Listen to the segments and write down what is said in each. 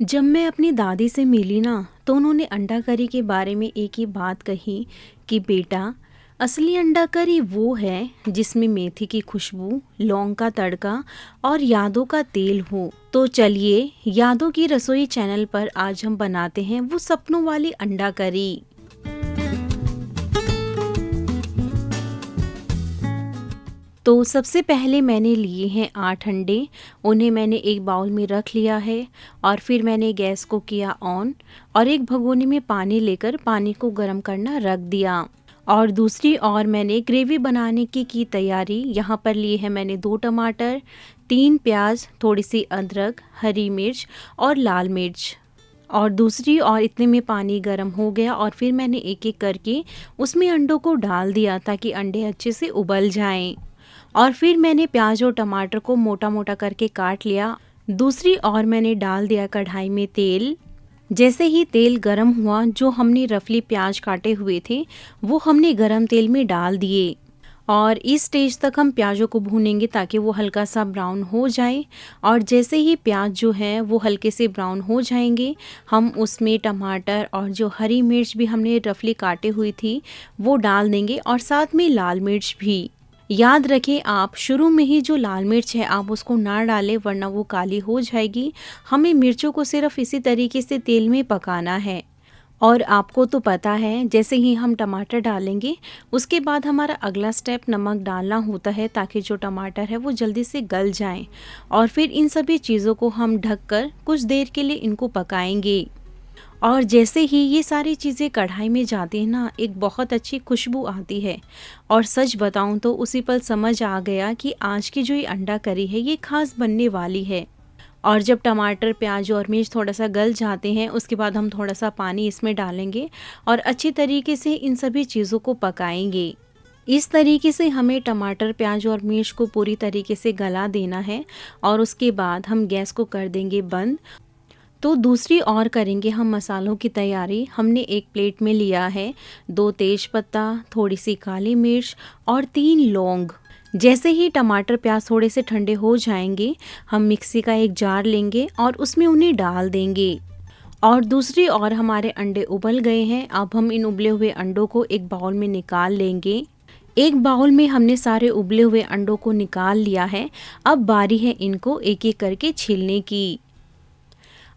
जब मैं अपनी दादी से मिली ना तो उन्होंने अंडा करी के बारे में एक ही बात कही कि बेटा, असली अंडा करी वो है जिसमें मेथी की खुशबू, लौंग का तड़का और यादों का तेल हो। तो चलिए, यादों की रसोई चैनल पर आज हम बनाते हैं वो सपनों वाली अंडा करी। तो सबसे पहले मैंने लिए हैं 8 अंडे। उन्हें मैंने एक बाउल में रख लिया है और फिर मैंने गैस को किया ऑन और एक भगोनी में पानी लेकर पानी को गर्म करना रख दिया। और दूसरी ओर मैंने ग्रेवी बनाने की तैयारी। यहाँ पर लिए हैं मैंने 2 टमाटर, 3 प्याज, थोड़ी सी अदरक, हरी मिर्च और लाल मिर्च। और दूसरी ओर इतने में पानी गर्म हो गया और फिर मैंने एक एक करके उसमें अंडों को डाल दिया ताकि अंडे अच्छे से उबल जाएं। और फिर मैंने प्याज और टमाटर को मोटा मोटा करके काट लिया। दूसरी ओर मैंने डाल दिया कढ़ाई में तेल। जैसे ही तेल गरम हुआ, जो हमने रफली प्याज काटे हुए थे वो हमने गरम तेल में डाल दिए। और इस स्टेज तक हम प्याजों को भूनेंगे ताकि वो हल्का सा ब्राउन हो जाए। और जैसे ही प्याज जो है वो हल्के से ब्राउन हो जाएंगे, हम उसमें टमाटर और जो हरी मिर्च भी हमने रफली काटे हुई थी वो डाल देंगे और साथ में लाल मिर्च भी। याद रखें, आप शुरू में ही जो लाल मिर्च है आप उसको ना डालें वरना वो काली हो जाएगी। हमें मिर्चों को सिर्फ इसी तरीके से तेल में पकाना है। और आपको तो पता है, जैसे ही हम टमाटर डालेंगे उसके बाद हमारा अगला स्टेप नमक डालना होता है ताकि जो टमाटर है वो जल्दी से गल जाएं। और फिर इन सभी चीज़ों को हम ढककर कुछ देर के लिए इनको पकाएंगे। और जैसे ही ये सारी चीज़ें कढ़ाई में जाती हैं ना, एक बहुत अच्छी खुशबू आती है। और सच बताऊं तो उसी पल समझ आ गया कि आज की जो ये अंडा करी है ये खास बनने वाली है। और जब टमाटर, प्याज और मिर्च थोड़ा सा गल जाते हैं उसके बाद हम थोड़ा सा पानी इसमें डालेंगे और अच्छी तरीके से इन सभी चीज़ों को पकाएंगे। इस तरीके से हमें टमाटर, प्याज और मिर्च को पूरी तरीके से गला देना है। और उसके बाद हम गैस को कर देंगे बंद। तो दूसरी ओर करेंगे हम मसालों की तैयारी। हमने एक प्लेट में लिया है 2 तेज पत्ता, थोड़ी सी काली मिर्च और 3 लौंग। जैसे ही टमाटर, प्याज थोड़े से ठंडे हो जाएंगे, हम मिक्सी का एक जार लेंगे और उसमें उन्हें डाल देंगे। और दूसरी ओर हमारे अंडे उबल गए हैं। अब हम इन उबले हुए अंडों को एक बाउल में निकाल लेंगे। एक बाउल में हमने सारे उबले हुए अंडों को निकाल लिया है। अब बारी है इनको एक एक करके छीलने की।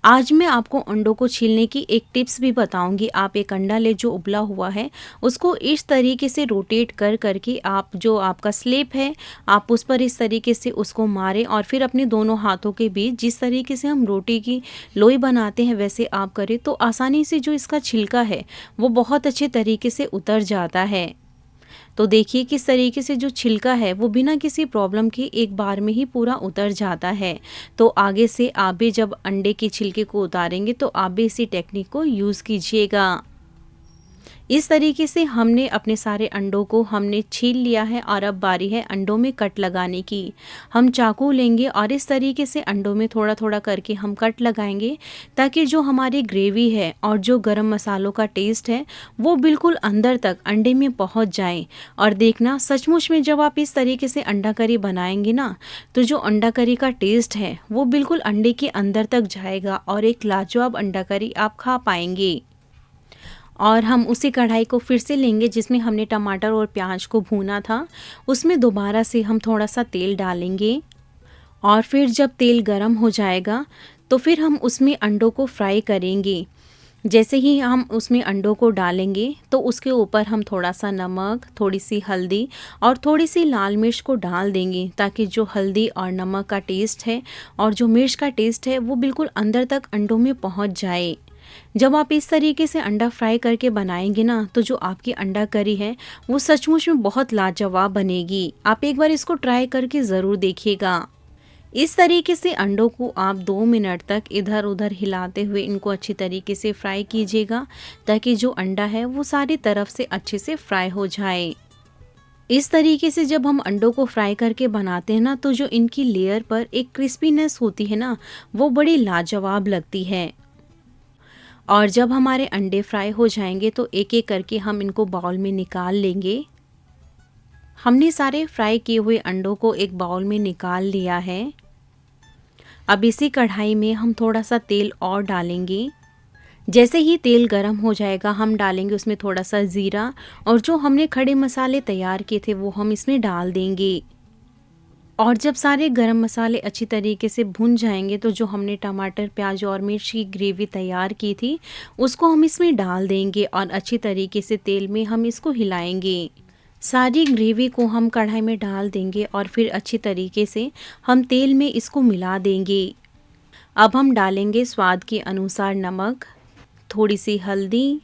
आज मैं आपको अंडों को छीलने की एक टिप्स भी बताऊंगी। आप एक अंडा ले जो उबला हुआ है, उसको इस तरीके से रोटेट कर करके आप जो आपका स्लेब है आप उस पर इस तरीके से उसको मारें और फिर अपने दोनों हाथों के बीच जिस तरीके से हम रोटी की लोई बनाते हैं वैसे आप करें तो आसानी से जो इसका छिलका है वो बहुत अच्छे तरीके से उतर जाता है। तो देखिए किस तरीके से जो छिलका है वो बिना किसी प्रॉब्लम के एक बार में ही पूरा उतर जाता है। तो आगे से आप भी जब अंडे के छिलके को उतारेंगे तो आप भी इसी टेक्निक को यूज़ कीजिएगा। इस तरीके से हमने अपने सारे अंडों को हमने छील लिया है और अब बारी है अंडों में कट लगाने की। हम चाकू लेंगे और इस तरीके से अंडों में थोड़ा थोड़ा करके हम कट लगाएंगे ताकि जो हमारी ग्रेवी है और जो गरम मसालों का टेस्ट है वो बिल्कुल अंदर तक अंडे में पहुंच जाए। और देखना, सचमुच में जब आप इस तरीके से अंडा करी बनाएंगे ना तो जो अंडा करी का टेस्ट है वो बिल्कुल अंडे के अंदर तक जाएगा और एक लाजवाब अंडा करी आप खा पाएंगे। और हम उसी कढ़ाई को फिर से लेंगे जिसमें हमने टमाटर और प्याज को भूना था। उसमें दोबारा से हम थोड़ा सा तेल डालेंगे और फिर जब तेल गरम हो जाएगा तो फिर हम उसमें अंडों को फ्राई करेंगे। जैसे ही हम उसमें अंडों को डालेंगे तो उसके ऊपर हम थोड़ा सा नमक, थोड़ी सी हल्दी और थोड़ी सी लाल मिर्च को डाल देंगे ताकि जो हल्दी और नमक का टेस्ट है और जो मिर्च का टेस्ट है वो बिल्कुल अंदर तक अंडों में पहुंच जाए। जब आप इस तरीके से अंडा फ्राई करके बनाएंगे ना तो जो आपकी अंडा करी है वो सचमुच में बहुत लाजवाब बनेगी। आप एक बार इसको ट्राई करके ज़रूर देखिएगा। इस तरीके से अंडों को आप 2 मिनट तक इधर उधर हिलाते हुए इनको अच्छी तरीके से फ्राई कीजिएगा ताकि जो अंडा है वो सारी तरफ से अच्छे से फ्राई हो जाए। इस तरीके से जब हम अंडों को फ्राई करके बनाते हैं ना तो जो इनकी लेयर पर एक क्रिस्पीनेस होती है ना वो बड़ी लाजवाब लगती है। और जब हमारे अंडे फ्राई हो जाएंगे तो एक एक करके हम इनको बाउल में निकाल लेंगे। हमने सारे फ्राई किए हुए अंडों को एक बाउल में निकाल लिया है। अब इसी कढ़ाई में हम थोड़ा सा तेल और डालेंगे। जैसे ही तेल गरम हो जाएगा हम डालेंगे उसमें थोड़ा सा ज़ीरा और जो हमने खड़े मसाले तैयार किए थे वो हम इसमें डाल देंगे। और जब सारे गरम मसाले अच्छी तरीके से भुन जाएंगे तो जो हमने टमाटर, प्याज और मिर्च की ग्रेवी तैयार की थी उसको हम इसमें डाल देंगे और अच्छी तरीके से तेल में हम इसको हिलाएंगे। सारी ग्रेवी को हम कढ़ाई में डाल देंगे और फिर अच्छी तरीके से हम तेल में इसको मिला देंगे। अब हम डालेंगे स्वाद के अनुसार नमक, थोड़ी सी हल्दी,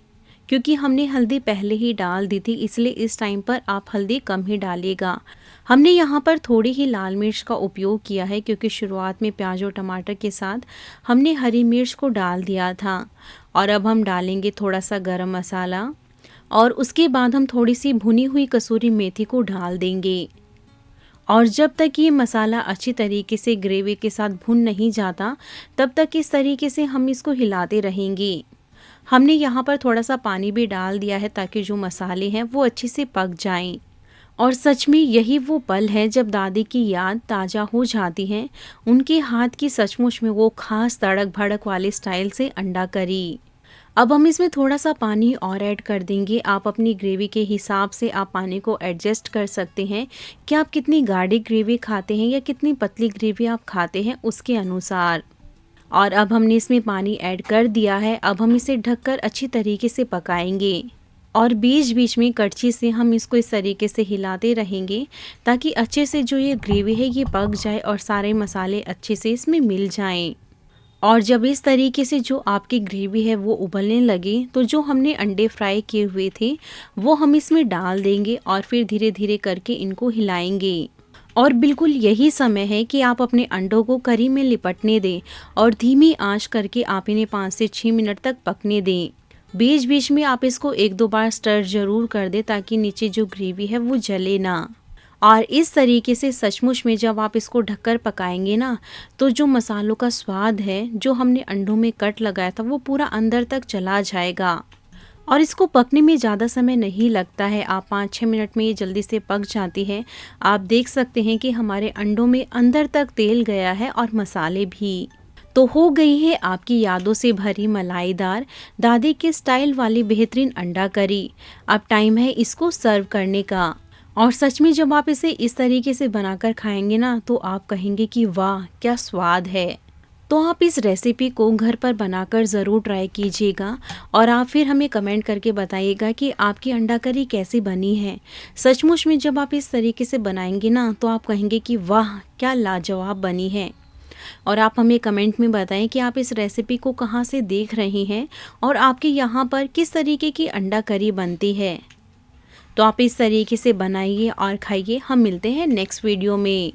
क्योंकि हमने हल्दी पहले ही डाल दी थी इसलिए इस टाइम पर आप हल्दी कम ही डालिएगा। हमने यहाँ पर थोड़ी ही लाल मिर्च का उपयोग किया है क्योंकि शुरुआत में प्याज और टमाटर के साथ हमने हरी मिर्च को डाल दिया था। और अब हम डालेंगे थोड़ा सा गरम मसाला और उसके बाद हम थोड़ी सी भुनी हुई कसूरी मेथी को डाल देंगे। और जब तक ये मसाला अच्छी तरीके से ग्रेवी के साथ भुन नहीं जाता तब तक इस तरीके से हम इसको हिलाते रहेंगे। हमने यहाँ पर थोड़ा सा पानी भी डाल दिया है ताकि जो मसाले हैं वो अच्छे से पक जाएं। और सच में यही वो पल है जब दादी की याद ताज़ा हो जाती है। उनके हाथ की सचमुच में वो खास तड़क भड़क वाले स्टाइल से अंडा करी। अब हम इसमें थोड़ा सा पानी और ऐड कर देंगे। आप अपनी ग्रेवी के हिसाब से आप पानी को एडजस्ट कर सकते हैं कि आप कितनी गाढ़ी ग्रेवी खाते हैं या कितनी पतली ग्रेवी आप खाते हैं उसके अनुसार। और अब हमने इसमें पानी ऐड कर दिया है। अब हम इसे ढककर अच्छी तरीके से पकाएंगे और बीच बीच में कड़छी से हम इसको इस तरीके से हिलाते रहेंगे ताकि अच्छे से जो ये ग्रेवी है ये पक जाए और सारे मसाले अच्छे से इसमें मिल जाएं। और जब इस तरीके से जो आपकी ग्रेवी है वो उबलने लगे तो जो हमने अंडे फ्राई किए हुए थे वो हम इसमें डाल देंगे और फिर धीरे धीरे करके इनको हिलाएंगे। और बिल्कुल यही समय है कि आप अपने अंडों को करी में लिपटने दें और धीमी आंच करके आप इन्हें 5 से 6 मिनट तक पकने दें। बीच बीच में आप इसको 1-2 बार स्टर ज़रूर कर दें ताकि नीचे जो ग्रेवी है वो जले ना। और इस तरीके से सचमुच में जब आप इसको ढककर पकाएंगे ना तो जो मसालों का स्वाद है जो हमने अंडों में कट लगाया था वो पूरा अंदर तक चला जाएगा। और इसको पकने में ज़्यादा समय नहीं लगता है। आप 5-6 मिनट में ये जल्दी से पक जाती है। आप देख सकते हैं कि हमारे अंडों में अंदर तक तेल गया है और मसाले भी। तो हो गई है आपकी यादों से भरी मलाईदार दादी के स्टाइल वाली बेहतरीन अंडा करी। अब टाइम है इसको सर्व करने का। और सच में जब आप इसे इस तरीके से बनाकर खाएंगे ना तो आप कहेंगे कि वाह क्या स्वाद है। तो आप इस रेसिपी को घर पर बनाकर ज़रूर ट्राई कीजिएगा और आप फिर हमें कमेंट करके बताइएगा कि आपकी अंडा करी कैसी बनी है। सचमुच में जब आप इस तरीके से बनाएंगे ना तो आप कहेंगे कि वाह क्या लाजवाब बनी है। और आप हमें कमेंट में बताएं कि आप इस रेसिपी को कहाँ से देख रहे हैं और आपके यहाँ पर किस तरीके की अंडा करी बनती है। तो आप इस तरीके से बनाइए और खाइए। हम मिलते हैं नेक्स्ट वीडियो में।